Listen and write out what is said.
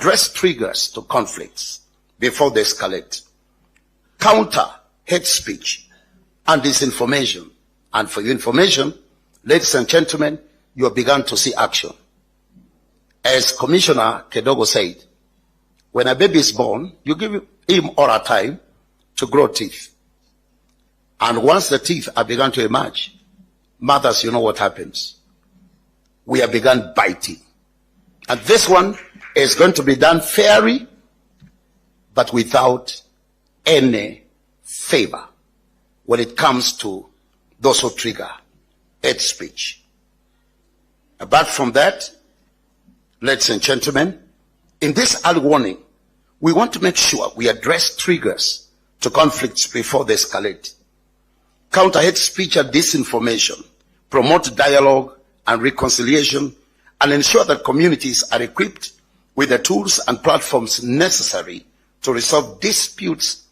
address triggers to conflicts before they escalate, counter hate speech and disinformation. And for your information, ladies and gentlemen, you have begun to see action. As Commissioner Kedogo said, when a baby is born, you give him or her time to grow teeth. And once the teeth are begun to emerge, mothers, you know what happens. We have begun biting. And this one is going to be done fairly, but without any favor when it comes to those who trigger hate speech. Apart from that, ladies and gentlemen, in this early warning, we want to make sure we address triggers to conflicts before they escalate, counter hate speech and disinformation, promote dialogue and reconciliation, and ensure that communities are equipped with the tools and platforms necessary to resolve disputes